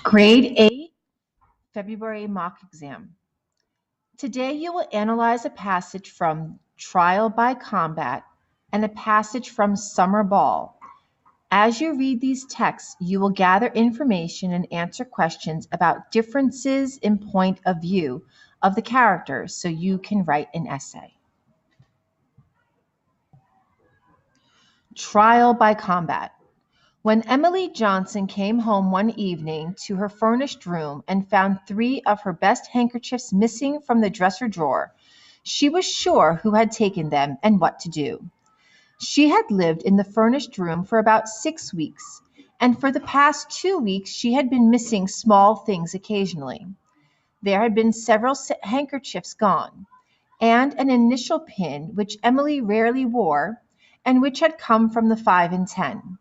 Grade 8 February Mock Exam. Today you will analyze a passage from Trial by Combat and a passage from Summer Ball. As you read these texts, you will gather information and answer questions about differences in point of view of the characters so you can write an essay. Trial by Combat. When Emily Johnson came home one evening to her furnished room and found 3 of her best handkerchiefs missing from the dresser drawer, she was sure who had taken them and what to do. She had lived in the furnished room for about 6 weeks, and for the past 2 weeks she had been missing small things occasionally. There had been several handkerchiefs gone, and an initial pin which Emily rarely wore, and which had come from the 5 and 10.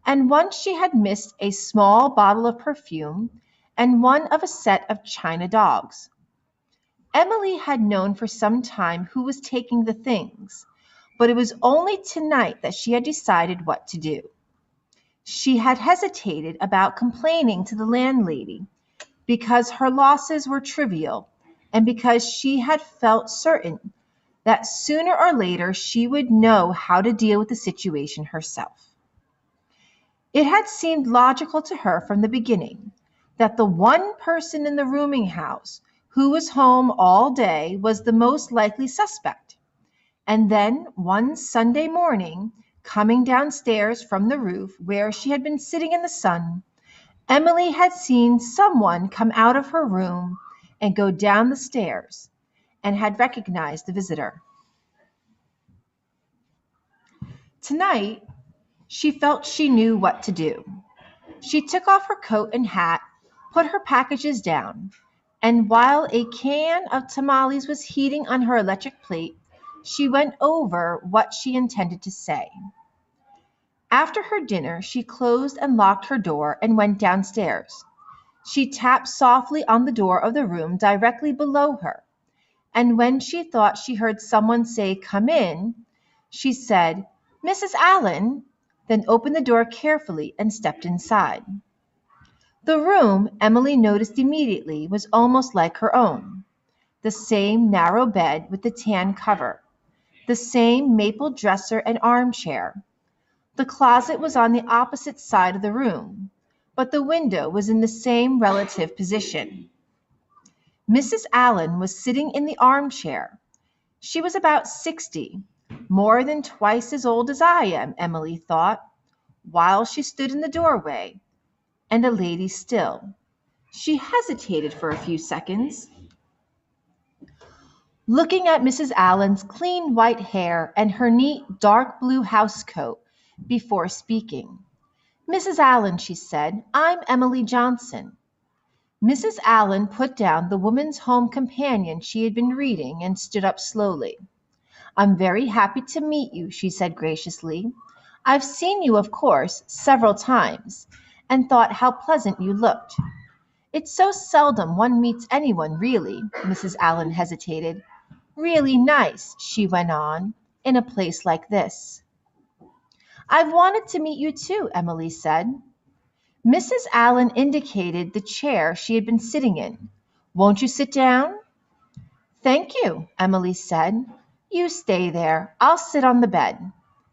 And once she had missed a small bottle of perfume and one of a set of china dogs. Emily had known for some time who was taking the things, but it was only tonight that she had decided what to do. She had hesitated about complaining to the landlady because her losses were trivial and because she had felt certain that sooner or later she would know how to deal with the situation herself. It had seemed logical to her from the beginning that the one person in the rooming house who was home all day was the most likely suspect. And then one Sunday morning, coming downstairs from the roof where she had been sitting in the sun, Emily had seen someone come out of her room and go down the stairs, and had recognized the visitor. Tonight, she felt she knew what to do. She took off her coat and hat, put her packages down, and while a can of tamales was heating on her electric plate, she went over what she intended to say. After her dinner, she closed and locked her door and went downstairs. She tapped softly on the door of the room directly below her, and when she thought she heard someone say, "Come in," she said, "Mrs. Allen," then opened the door carefully and stepped inside. The room, Emily noticed immediately, was almost like her own. The same narrow bed with the tan cover, the same maple dresser and armchair. The closet was on the opposite side of the room, but the window was in the same relative position. Mrs. Allen was sitting in the armchair. She was about 60, more than twice as old as I am, Emily thought, while she stood in the doorway, and a lady still. She hesitated for a few seconds, looking at Mrs. Allen's clean white hair and her neat dark blue housecoat before speaking. "Mrs. Allen," she said, "I'm Emily Johnson." Mrs. Allen put down the Woman's Home Companion she had been reading and stood up slowly. "I'm very happy to meet you," she said graciously. "I've seen you, of course, several times, and thought how pleasant you looked." "It's so seldom one meets anyone, really," Mrs. Allen hesitated. "Really nice," she went on, "in a place like this." "I've wanted to meet you too," Emily said. Mrs. Allen indicated the chair she had been sitting in. "Won't you sit down?" "Thank you," Emily said. "You stay there. I'll sit on the bed."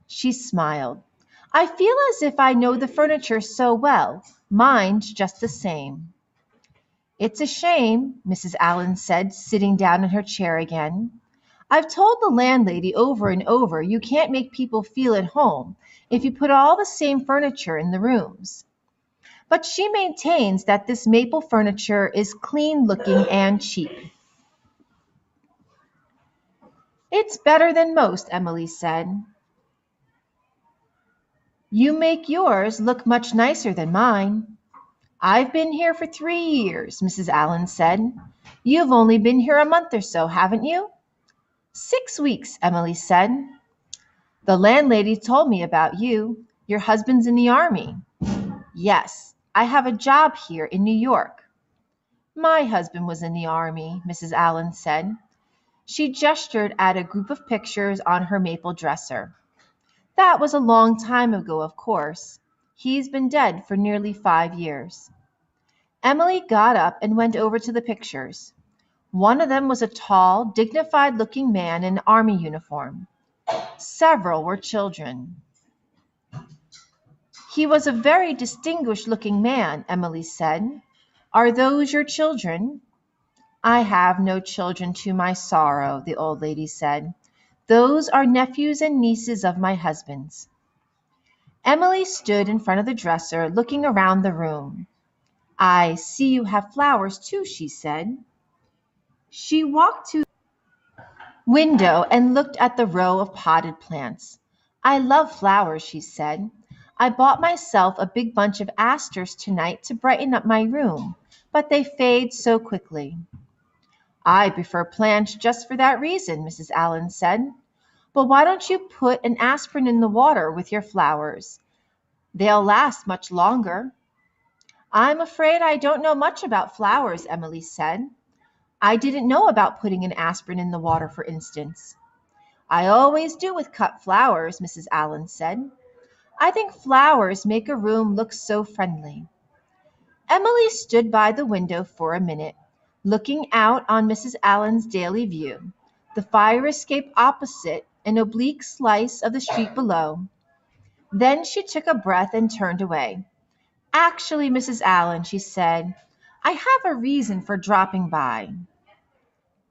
She smiled. "I feel as if I know the furniture so well. Mine's just the same." "It's a shame," Mrs. Allen said, sitting down in her chair again. "I've told the landlady over and over you can't make people feel at home if you put all the same furniture in the rooms. But she maintains that this maple furniture is clean-looking and cheap." "It's better than most," Emily said. "You make yours look much nicer than mine." "I've been here for 3 years," Mrs. Allen said. "You've only been here a month or so, haven't you?" "6 weeks," Emily said. "The landlady told me about you. Your husband's in the army." "Yes, I have a job here in New York." "My husband was in the army," Mrs. Allen said. She gestured at a group of pictures on her maple dresser. "That was a long time ago, of course. He's been dead for nearly 5 years. Emily got up and went over to the pictures. One of them was a tall, dignified-looking man in an army uniform. Several were children. He was a very distinguished-looking man, Emily said. Are those your children? I have no children to my sorrow, the old lady said. Those are nephews and nieces of my husband's. Emily stood in front of the dresser, looking around the room. I see you have flowers too, she said. She walked to the window and looked at the row of potted plants. I love flowers, she said. I bought myself a big bunch of asters tonight to brighten up my room, but they fade so quickly. I prefer plants just for that reason, Mrs. Allen said. But why don't you put an aspirin in the water with your flowers? They'll last much longer. I'm afraid I don't know much about flowers, Emily said. I didn't know about putting an aspirin in the water, for instance. I always do with cut flowers, Mrs. Allen said. I think flowers make a room look so friendly. Emily stood by the window for a minute, looking out on Mrs. Allen's daily view, the fire escape opposite, an oblique slice of the street below. Then she took a breath and turned away. Actually, Mrs. Allen, she said, I have a reason for dropping by.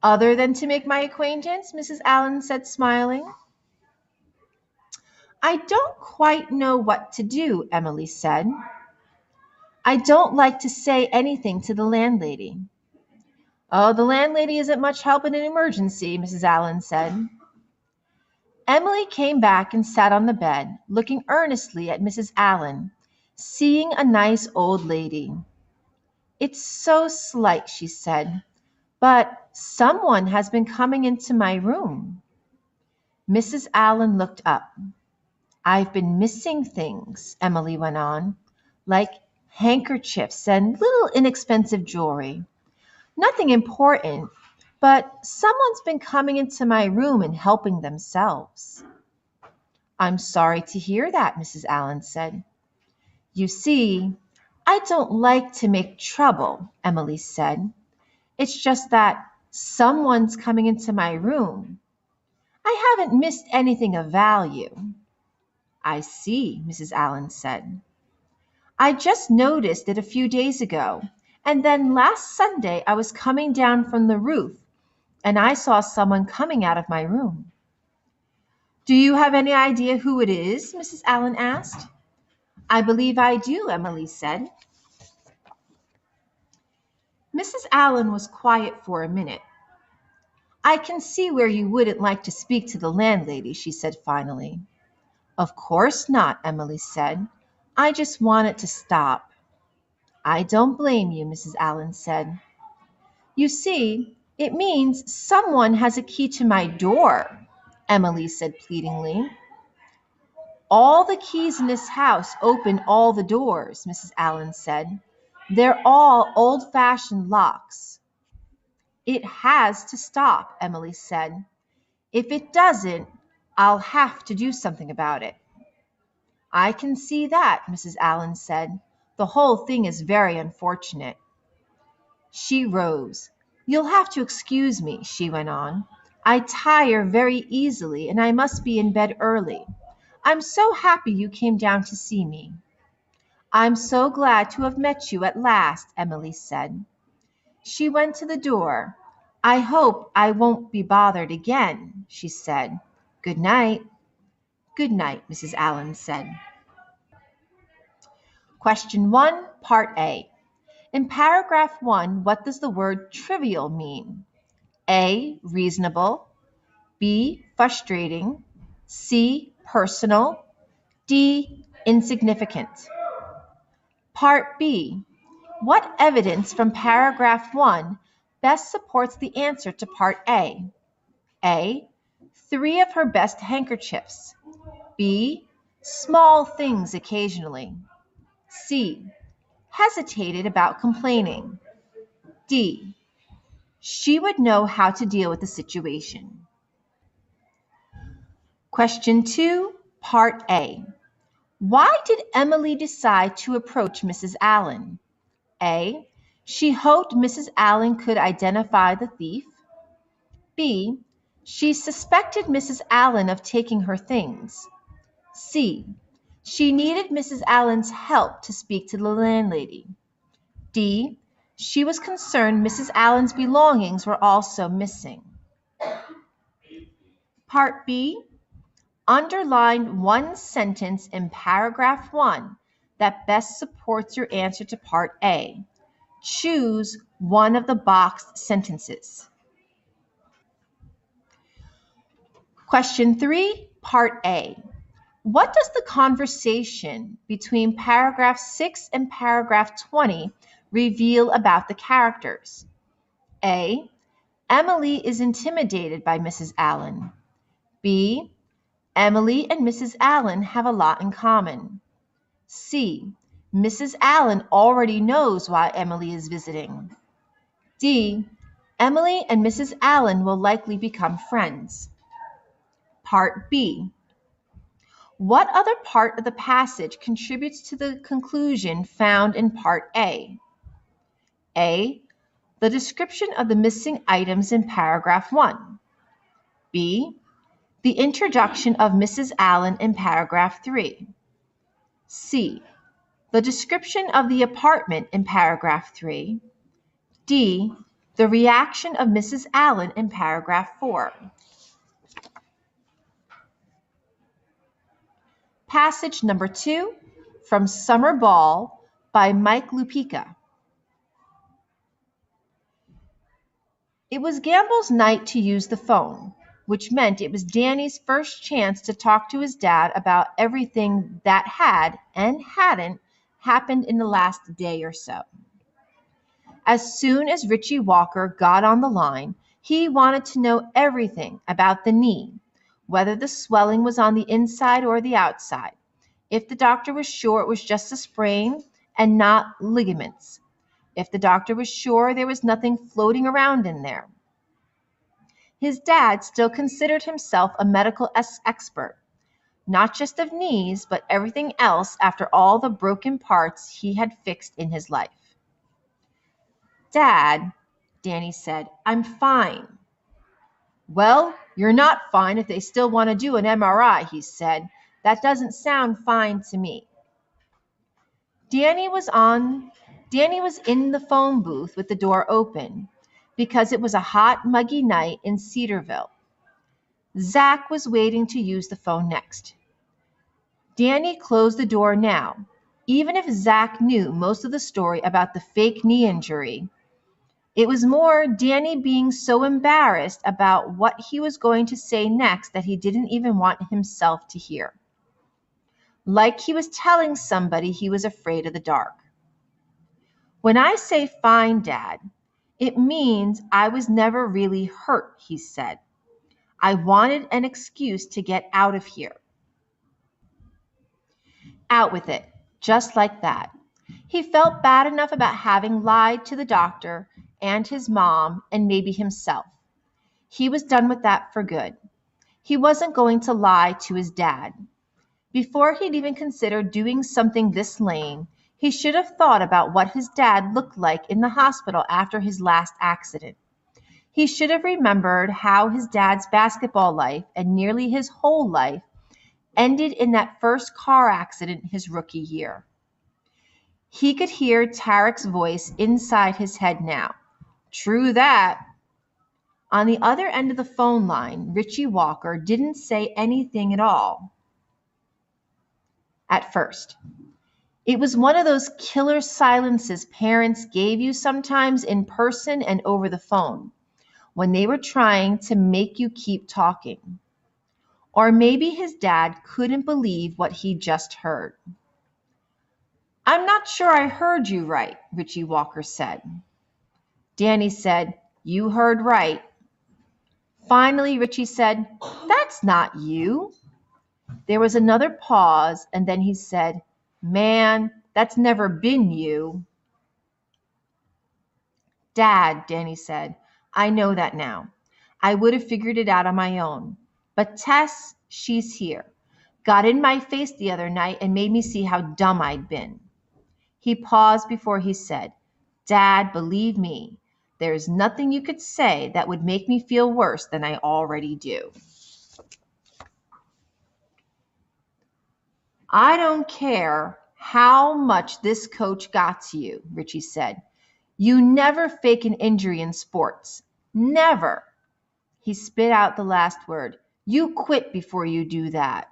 Other than to make my acquaintance, Mrs. Allen said, smiling. I don't quite know what to do, Emily said. I don't like to say anything to the landlady. Oh, the landlady isn't much help in an emergency, Mrs. Allen said. Emily came back and sat on the bed, looking earnestly at Mrs. Allen, seeing a nice old lady. It's so slight, she said, but someone has been coming into my room. Mrs. Allen looked up. I've been missing things, Emily went on, like handkerchiefs and little inexpensive jewelry. Nothing important, but someone's been coming into my room and helping themselves. I'm sorry to hear that, Mrs. Allen said. You see, I don't like to make trouble, Emily said. It's just that someone's coming into my room. I haven't missed anything of value. I see, Mrs. Allen said. I just noticed it a few days ago, and then last Sunday I was coming down from the roof, and I saw someone coming out of my room. Do you have any idea who it is? Mrs. Allen asked. I believe I do, Emily said. Mrs. Allen was quiet for a minute. I can see where you wouldn't like to speak to the landlady, she said finally. Of course not, Emily said. I just want it to stop. I don't blame you, Mrs. Allen said. You see, it means someone has a key to my door, Emily said pleadingly. All the keys in this house open all the doors, Mrs. Allen said. They're all old-fashioned locks. It has to stop, Emily said. If it doesn't, I'll have to do something about it. I can see that, Mrs. Allen said. The whole thing is very unfortunate. She rose. You'll have to excuse me, she went on. I tire very easily and I must be in bed early. I'm so happy you came down to see me. I'm so glad to have met you at last, Emily said. She went to the door. I hope I won't be bothered again, she said. Good night. Good night, Mrs. Allen said. Question 1, Part A. In paragraph 1, what does the word trivial mean? A, reasonable. B, frustrating. C, personal. D, insignificant. Part B. What evidence from paragraph 1 best supports the answer to Part A? A, 3 of her best handkerchiefs. B, small things occasionally. C, hesitated about complaining. D, she would know how to deal with the situation. Question 2, Part A. Why did Emily decide to approach Mrs. Allen? A. She hoped Mrs. Allen could identify the thief. B. She suspected Mrs. Allen of taking her things. C. She needed Mrs. Allen's help to speak to the landlady. D. She was concerned Mrs. Allen's belongings were also missing. Part B. Underline one sentence in paragraph 1 that best supports your answer to part A. Choose one of the boxed sentences. Question 3, part A. What does the conversation between paragraph 6 and paragraph 20 reveal about the characters? A. Emily is intimidated by Mrs. Allen. B. Emily and Mrs. Allen have a lot in common. C. Mrs. Allen already knows why Emily is visiting. D. Emily and Mrs. Allen will likely become friends. Part B. What other part of the passage contributes to the conclusion found in Part A? A. The description of the missing items in paragraph 1. B. The introduction of Mrs. Allen in paragraph 3. C. The description of the apartment in paragraph 3. D. The reaction of Mrs. Allen in paragraph 4. Passage number 2 from Summer Ball by Mike Lupica. It was Gamble's night to use the phone, which meant it was Danny's first chance to talk to his dad about everything that had and hadn't happened in the last day or so. As soon as Richie Walker got on the line, he wanted to know everything about the knee, whether the swelling was on the inside or the outside, if the doctor was sure it was just a sprain and not ligaments, if the doctor was sure there was nothing floating around in there. His dad still considered himself a medical expert, not just of knees, but everything else after all the broken parts he had fixed in his life. Dad, Danny said, I'm fine. Well, you're not fine if they still want to do an MRI, he said. That doesn't sound fine to me. Danny was in the phone booth with the door open because it was a hot, muggy night in Cedarville. Zach was waiting to use the phone next. Danny closed the door now. Even if Zach knew most of the story about the fake knee injury, it was more Danny being so embarrassed about what he was going to say next that he didn't even want himself to hear. Like he was telling somebody he was afraid of the dark. When I say fine, Dad, it means I was never really hurt, he said. I wanted an excuse to get out of here. Out with it, just like that. He felt bad enough about having lied to the doctor and his mom and maybe himself. He was done with that for good. He wasn't going to lie to his dad. Before he'd even considered doing something this lame, he should have thought about what his dad looked like in the hospital after his last accident. He should have remembered how his dad's basketball life and nearly his whole life ended in that first car accident his rookie year. He could hear Tarek's voice inside his head now. True that. On the other end of the phone line, Richie Walker didn't say anything at all. At first. It was one of those killer silences parents gave you sometimes in person and over the phone, when they were trying to make you keep talking. Or maybe his dad couldn't believe what he just heard. I'm not sure I heard you right, Richie Walker said. Danny said, You heard right. Finally, Richie said, That's not you. There was another pause, and then he said, Man, that's never been you. Dad, Danny said, I know that now. I would have figured it out on my own. But Tess, she's here. got in my face the other night and made me see how dumb I'd been. He paused before he said, Dad, believe me, there is nothing you could say that would make me feel worse than I already do. I don't care how much this coach got to you, Richie said. You never fake an injury in sports. Never. He spit out the last word. You quit before you do that.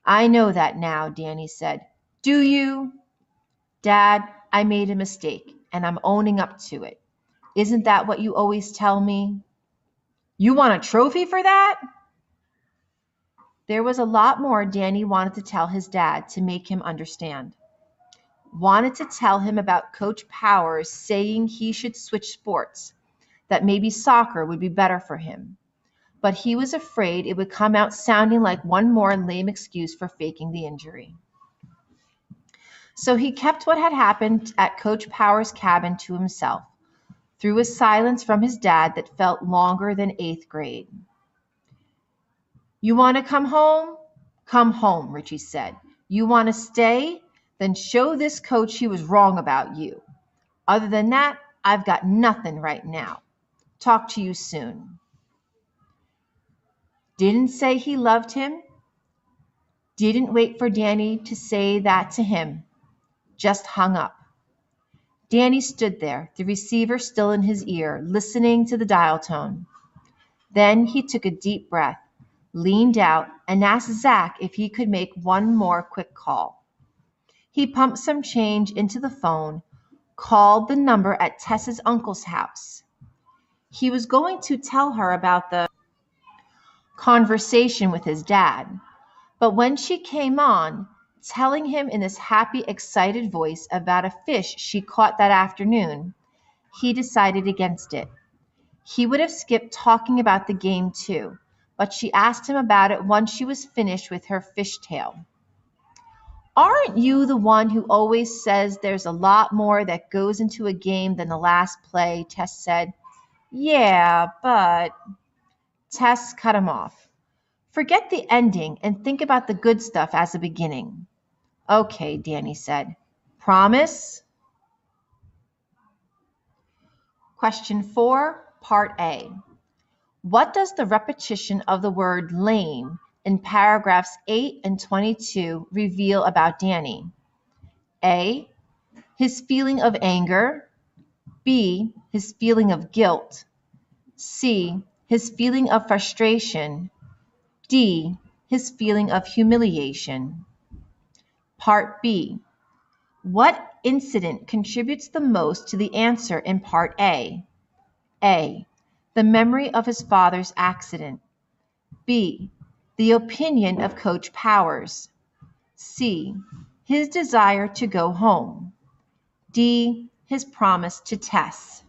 I know that now, Danny said. Do you? Dad, I made a mistake, and I'm owning up to it. Isn't that what you always tell me? You want a trophy for that? There was a lot more Danny wanted to tell his dad to make him understand. Wanted to tell him about Coach Powers saying he should switch sports, that maybe soccer would be better for him. But he was afraid it would come out sounding like one more lame excuse for faking the injury. So he kept what had happened at Coach Powers' cabin to himself, through a silence from his dad that felt longer than 8th grade. You want to come home? Come home, Richie said. You want to stay? Then show this coach he was wrong about you. Other than that, I've got nothing right now. Talk to you soon. Didn't say he loved him. Didn't wait for Danny to say that to him. Just hung up. Danny stood there, the receiver still in his ear, listening to the dial tone. Then he took a deep breath, leaned out, and asked Zach if he could make one more quick call. He pumped some change into the phone, called the number at Tessa's uncle's house. He was going to tell her about the conversation with his dad, but when she came on, telling him in this happy, excited voice about a fish she caught that afternoon, he decided against it. He would have skipped talking about the game too, but she asked him about it once she was finished with her fishtail. Aren't you the one who always says there's a lot more that goes into a game than the last play? Tess said. Yeah, but... Tess cut him off. Forget the ending and think about the good stuff as a beginning. Okay, Danny said. Promise? Question 4, Part A. What does the repetition of the word lame in paragraphs 8 and 22 reveal about Danny? A. His feeling of anger. B. His feeling of guilt. C. His feeling of frustration. D. His feeling of humiliation. Part B. What incident contributes the most to the answer in Part A? A. The memory of his father's accident. B. The opinion of Coach Powers. C. His desire to go home. D. His promise to Tess.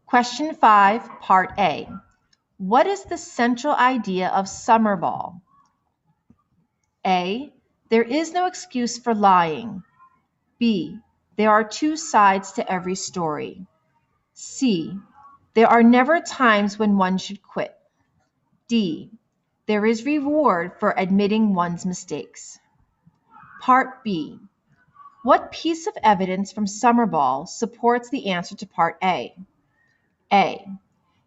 Question 5, Part A. What is the central idea of summer ball? A. There is no excuse for lying. B. There are two sides to every story. C. There are never times when one should quit. D. There is reward for admitting one's mistakes. Part B. What piece of evidence from summer ball supports the answer to Part A? A.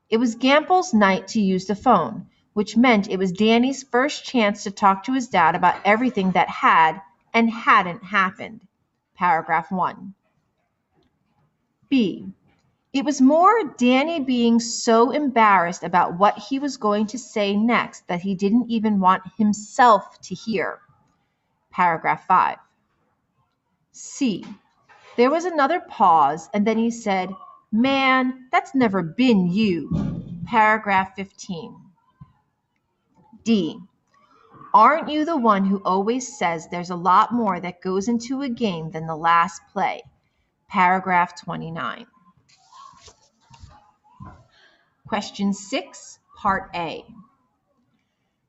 It was Gample's night to use the phone, which meant it was Danny's first chance to talk to his dad about everything that had and hadn't happened. Paragraph 1. B. It was more Danny being so embarrassed about what he was going to say next that he didn't even want himself to hear. Paragraph 5. C. There was another pause, and then he said, Man, that's never been you. Paragraph 15. D. Aren't you the one who always says there's a lot more that goes into a game than the last play? Paragraph 29. Question 6, Part A.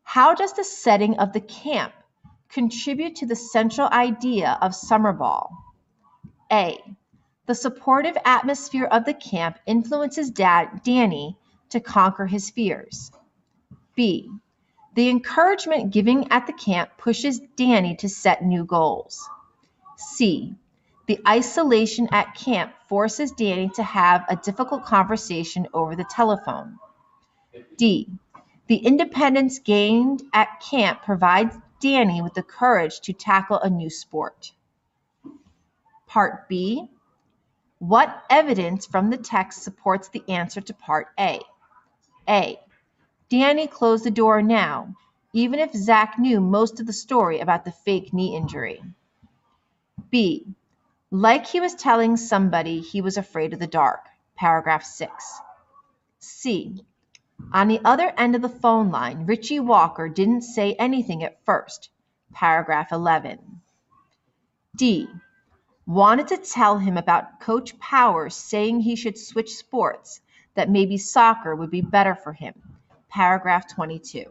How does the setting of the camp contribute to the central idea of summer ball? A. The supportive atmosphere of the camp influences Danny to conquer his fears. B. The encouragement given at the camp pushes Danny to set new goals. C. The isolation at camp forces Danny to have a difficult conversation over the telephone. D. The independence gained at camp provides Danny with the courage to tackle a new sport. Part B. What evidence from the text supports the answer to Part A? A. Danny closed the door now, even if Zach knew most of the story about the fake knee injury. B. Like he was telling somebody he was afraid of the dark, paragraph 6. C. On the other end of the phone line, Richie Walker didn't say anything at first, paragraph 11. D. Wanted to tell him about Coach Powers saying he should switch sports, that maybe soccer would be better for him, paragraph 22.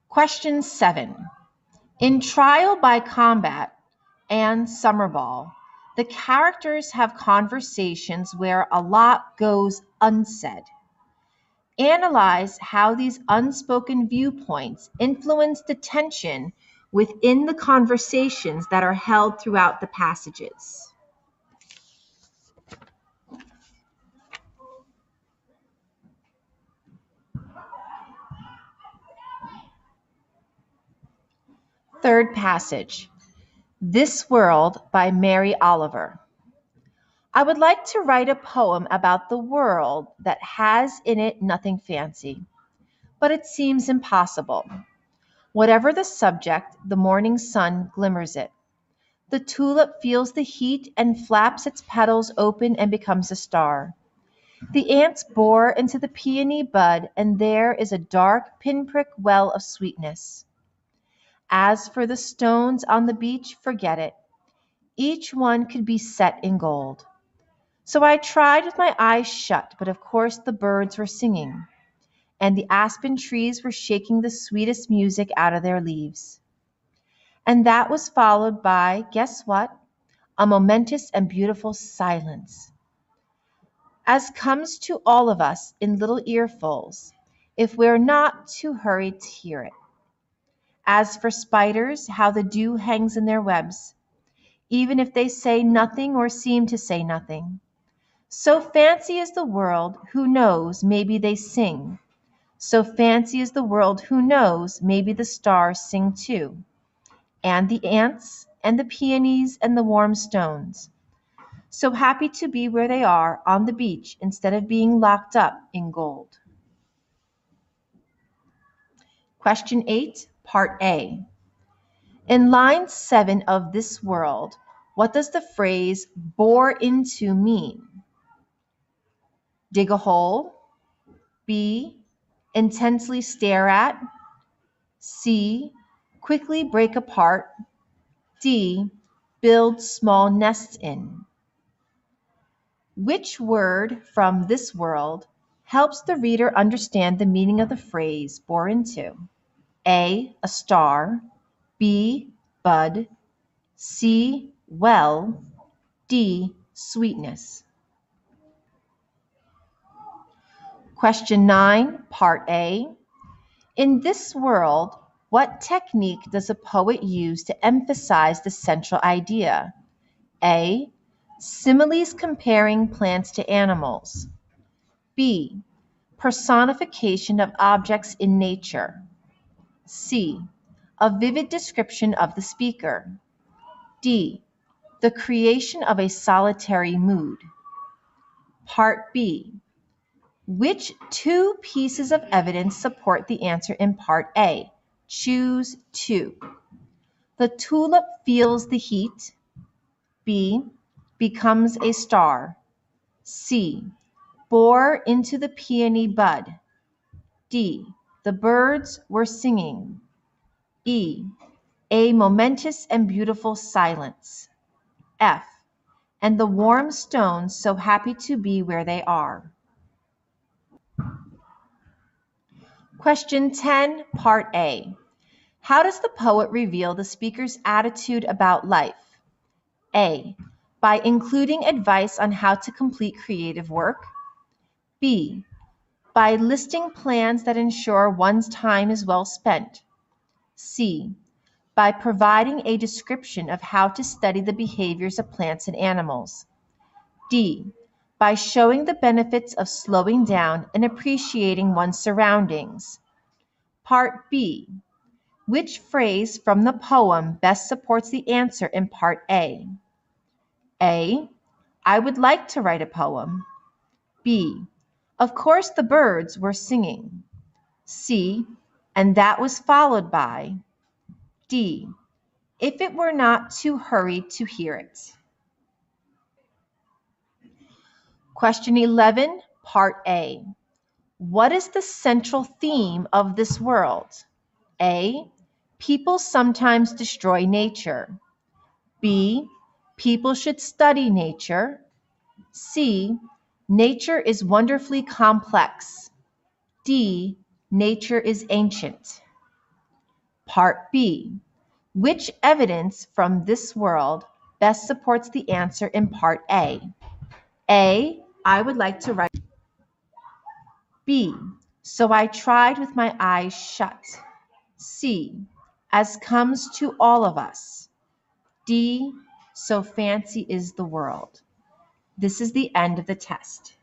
Question 7. In Trial by Combat and Summerball, the characters have conversations where a lot goes unsaid. Analyze how these unspoken viewpoints influence the tension within the conversations that are held throughout the passages. Third passage, This World by Mary Oliver. I would like to write a poem about the world that has in it nothing fancy, but it seems impossible. Whatever the subject, the morning sun glimmers it. The tulip feels the heat and flaps its petals open and becomes a star. The ants bore into the peony bud, and there is a dark pinprick well of sweetness. As for the stones on the beach, forget it. Each one could be set in gold. So I tried with my eyes shut, but of course the birds were singing, and the aspen trees were shaking the sweetest music out of their leaves. And that was followed by, guess what? A momentous and beautiful silence, as comes to all of us in little earfuls, if we're not too hurried to hear it. As for spiders, how the dew hangs in their webs, even if they say nothing or seem to say nothing. So fancy is the world, who knows, maybe they sing. So fancy is the world, who knows, maybe the stars sing too. And the ants, and the peonies, and the warm stones. So happy to be where they are, on the beach, instead of being locked up in gold. Question 8, Part A. In line 7 of This World, what does the phrase bore into mean? Dig a hole. B. Intensely stare at. C. Quickly break apart. D. Build small nests in. Which word from This World helps the reader understand the meaning of the phrase bore into? A. A star. B. Bud. C. Well. D. Sweetness. Question 9, Part A. In This World, what technique does a poet use to emphasize the central idea? A. Similes comparing plants to animals. B. Personification of objects in nature. C. A vivid description of the speaker. D. The creation of a solitary mood. Part B. Which two pieces of evidence support the answer in Part A? Choose two. The tulip feels the heat. B. Becomes a star. C. Bore into the peony bud. D. The birds were singing. E. A momentous and beautiful silence. F. And the warm stones so happy to be where they are. Question 10, Part A. How does the poet reveal the speaker's attitude about life? A. By including advice on how to complete creative work. B. By listing plans that ensure one's time is well spent. C. By providing a description of how to study the behaviors of plants and animals. D. By showing the benefits of slowing down and appreciating one's surroundings. Part B. Which phrase from the poem best supports the answer in Part A? A. I would like to write a poem. B. Of course the birds were singing. C. And that was followed by. D. If it were not too hurried to hear it. Question 11, Part A. What is the central theme of this world? A. People sometimes destroy nature. B. People should study nature. C. Nature is wonderfully complex. D. Nature is ancient. Part B. Which evidence from this world best supports the answer in Part A? A. I would like to write. B. So I tried with my eyes shut. C. As comes to all of us. D. So fancy is the world. This is the end of the test.